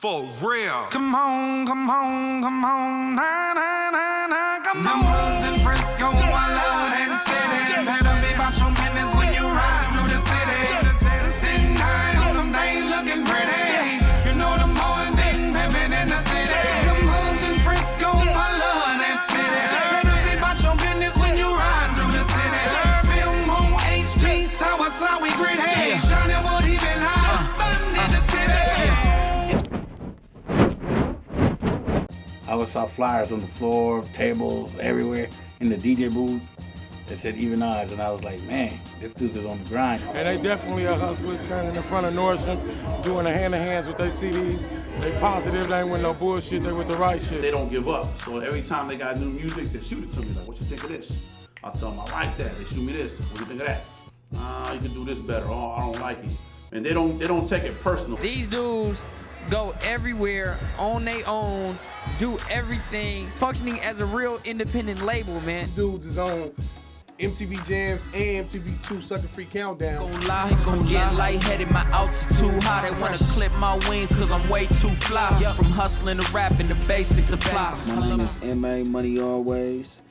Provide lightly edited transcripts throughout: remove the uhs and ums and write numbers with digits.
For real. Come on, come on, come on. Nah, nah, nah, nah, come on. Them hoods in Frisco, I love that city. Better be about your business when you ride through the city. Sitting high on them, they looking pretty. You know them boys been pimping in the city. Them hoods in Frisco, I love that city. Better be about your business when you ride through the city. Film on HP, Tower, so we gritty. Shining what he been high, stunning in the city. I always saw flyers on the floor, tables, everywhere, in the DJ booth that said Evenodds, and I was like, man, this dude is on the grind. And they definitely are hustlers standing in front of Nordstrom, doing the hand-to-hands with their CDs. They positive, they ain't with no bullshit, they with the right shit. They don't give up, so every time they got new music, they shoot it to me, like, what you think of this? I'll tell them, I like that. They shoot me this, what do you think of that? You can do this better, oh, I don't like it. And they don't take it personal. These dudes go everywhere on their own, do everything, functioning as a real independent label, man. These dudes is on MTV Jams and MTV2 Sucker Free Countdown. Gon' get lightheaded, my altitude high. They wanna clip my wings cause I'm way too fly. From hustling to rapping, the basics apply. My name is M.A. Money Always,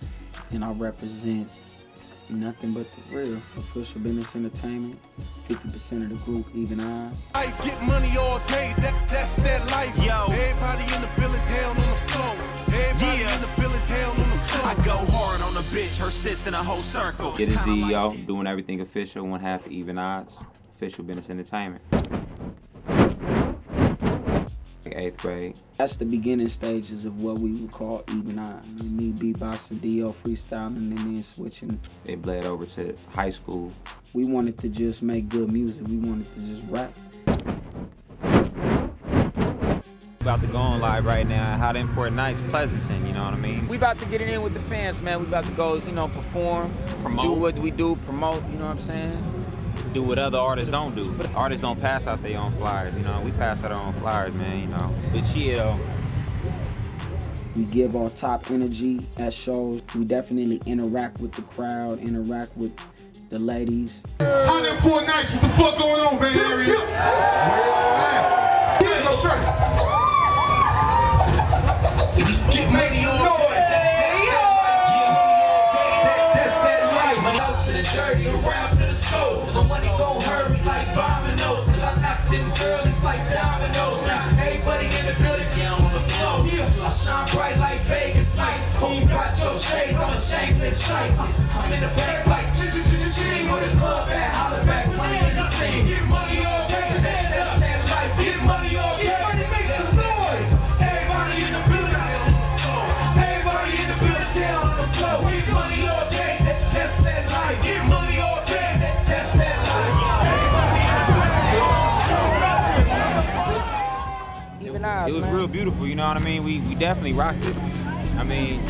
and I represent nothing but the real. Official Business Entertainment, 50% of the group, Evenodds. I get money all day, that's that life. Yo. Everybody in the building down on the floor. Everybody in the building down on the floor. I go hard on a bitch, her sis in a whole circle. It is D.E.O. doing everything official, one half of Evenodds, Official Business Entertainment. 8th grade. That's the beginning stages of what we would call Evenodds. Me beatboxing, D.E.O. freestyling, and then switching. They bled over to high school. We wanted to just make good music. We wanted to just rap. About to go on live right now. How the Important Nights, Pleasanton, you know what I mean? We about to get it in with the fans, man. We about to go, you know, perform, Promote. do what we do, promote, you know what I'm saying? Do what other artists don't do. Artists don't pass out their own flyers, you know. We pass out our own flyers, man, you know. But chill. We give our top energy at shows. We definitely interact with the crowd, interact with the ladies. How them poor nights, what the fuck going on, Bay Area? Get money on that's that life. Out to the dirty, around to the stove. My money gon' hurt me like dominoes. Cause I knocked them girlies like dominoes. Everybody in the building down on the floor. I shine bright like Vegas lights. Hope you got your shades, I'm a shameless sight. I'm in the back like ching with a club at holler back, money in the thing. Get money all day, that's that life. Get money all day, that's the noise. Everybody in the building down on the floor. Everybody in the building down on the floor. Get money all day, that's that life. Get money all day, that's that life. Everybody in the building down. Evenodds, It was man. real beautiful, you know what I mean? We definitely rocked it. I mean,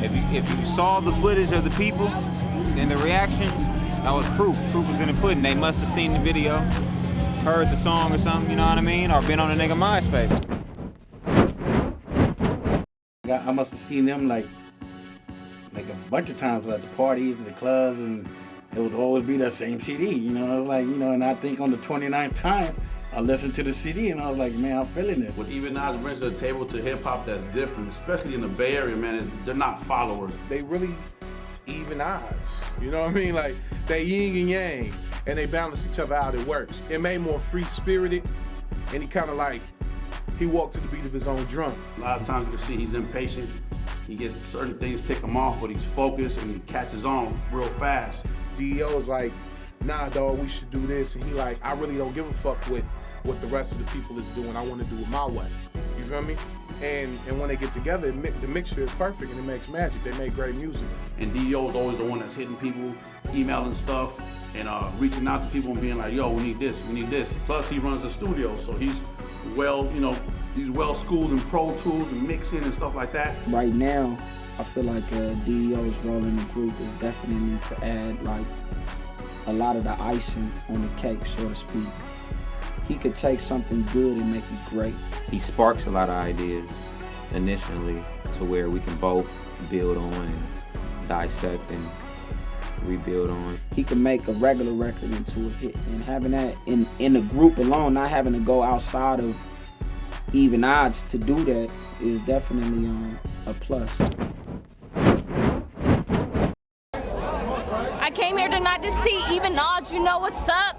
if you saw the footage of the people and the reaction, that was proof. Proof was in the pudding. They must have seen the video, heard the song or something, you know what I mean? Or been on the nigga MySpace. I must have seen them like a bunch of times at the parties and the clubs, and it would always be that same CD, you know, like, you know, and I think on the 29th time, I listened to the CD and I was like, man, I'm feeling this. What Evenodds brings to the table to hip-hop that's different, especially in the Bay Area, man, is they're not followers. They really even odds. You know what I mean? Like, they yin and yang, and they balance each other out. It works. It made more free-spirited, and he kind of like, he walked to the beat of his own drum. A lot of times you can see he's impatient. He gets certain things tick him off, but he's focused and he catches on real fast. D.E.O. is like, nah, dog, we should do this. And he like, I really don't give a fuck with what the rest of the people is doing. I want to do it my way. You feel me? And when they get together, the mixture is perfect and it makes magic. They make great music. And D.E.O. is always the one that's hitting people, emailing stuff, and reaching out to people and being like, yo, we need this, we need this. Plus, he runs a studio, so he's well, you know, he's well schooled in Pro Tools and mixing and stuff like that. Right now, I feel like D.E.O.'s role in the group is definitely to add like a lot of the icing on the cake, so to speak. He could take something good and make it great. He sparks a lot of ideas initially to where we can both build on and dissect and rebuild on. He can make a regular record into a hit, and having that in the group alone, not having to go outside of Evenodds to do that is definitely a plus. I came here tonight to see Evenodds, you know what's up?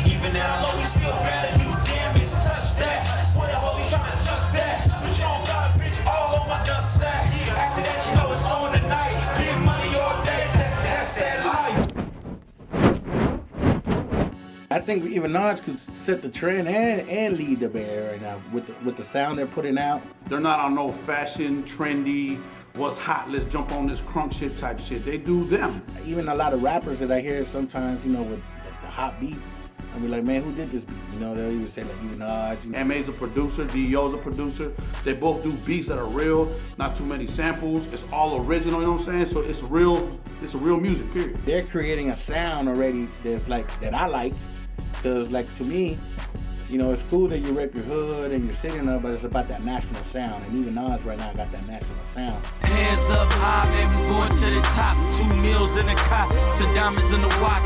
Even now, I always feel better. You damage, touch that. What the hell you trying to touch that? But you don't got a bitch all on my dust sack. After that, you know it's on tonight. Get money all day. That's that life. I think Evenodds could set the trend and lead the Bay Area right now with the sound they're putting out. They're not on no fashion, trendy, what's hot, let's jump on this crunk shit type shit. They do them. Even a lot of rappers that I hear sometimes, you know, with the hot beat, I'll be like, man, who did this beat? You know, they'll even say like Evenodds. M.A.'s a producer, D.E.O's a producer. They both do beats that are real, not too many samples. It's all original, you know what I'm saying? So it's a real music, period. They're creating a sound already that's like, that I like. Cause like to me, you know, it's cool that you rep your hood and you're sitting there, but it's about that national sound. And Evenodds right now got that national sound. Hands up high, man, we going to the top. 2 meals in the cot, to diamonds in the watch.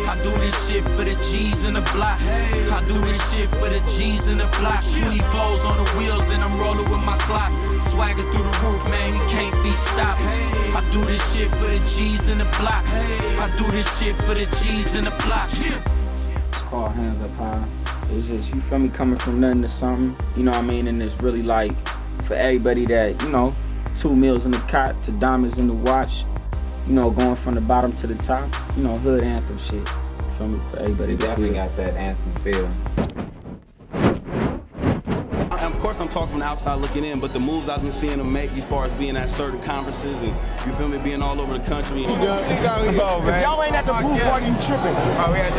I do this shit for the G's in the block. I do this shit for the G's in the block. 24s on the wheels and I'm rolling with my clock. Swagger through the roof, man, you can't be stopped. I do this shit for the G's in the block. I do this shit for the G's in the block. It's called Hands Up High. It's just, you feel me, coming from nothing to something, you know what I mean? And it's really like, for everybody that, you know, 2 meals in the cot to diamonds in the watch, you know, going from the bottom to the top, you know, hood anthem shit. You feel me? For everybody They definitely got that anthem feel. Of course, I'm talking from the outside looking in, but the moves I've been seeing them make as far as being at certain conferences and, you feel me, being all over the country. If y'all ain't at the pool party, you tripping. Oh, we had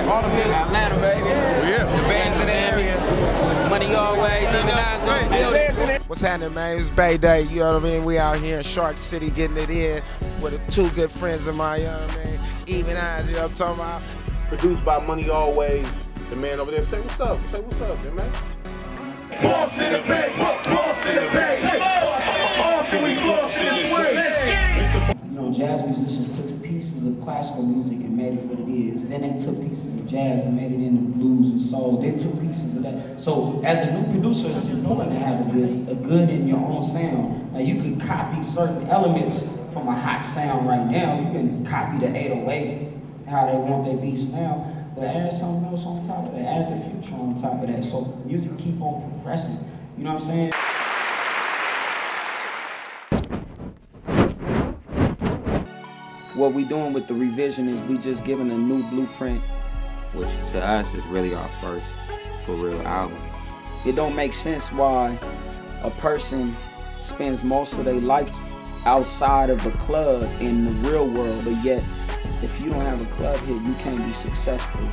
All the music. Atlanta, baby. Yeah. The bands in the area. Money always, Evenodds in the building. What's happening, man? It's Bay Day, you know what I mean? We out here in Shark City getting it in with 2 good friends of mine, you know what I mean? Evenodds, you know what I'm talking about? Produced by Money Always. The man over there say what's up. Say what's up, man. Boss in the Bay, boss in the Bay. Often we floss this way. You know, jazz musicians took pieces of classical music and made it what it is. Then they took pieces of jazz and made it into blues and soul. They took pieces of that. So as a new producer, it's important to have a good in your own sound. Now you can copy certain elements from a hot sound right now. You can copy the 808, how they want their beats now, but add something else on top of that, add the future on top of that. So music keep on progressing. You know what I'm saying? What we doing with the revision is we just giving a new blueprint. Which to us is really our first for real album. It don't make sense why a person spends most of their life outside of a club in the real world, but yet if you don't have a club hit, you can't be successful.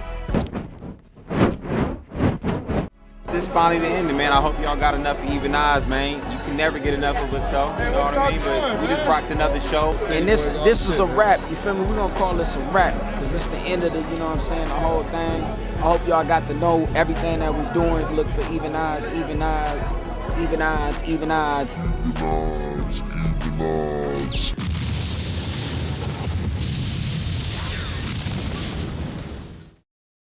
This is finally the ending, man. I hope y'all got enough of Evenodds, man. You can never get enough of us, though. You know what I mean? But we just rocked another show. And this is a wrap, you feel me? We're gonna call this a wrap, because it's the end of the, you know what I'm saying, the whole thing. I hope y'all got to know everything that we're doing. Look for Evenodds, Evenodds, Evenodds, Evenodds. Evenodds.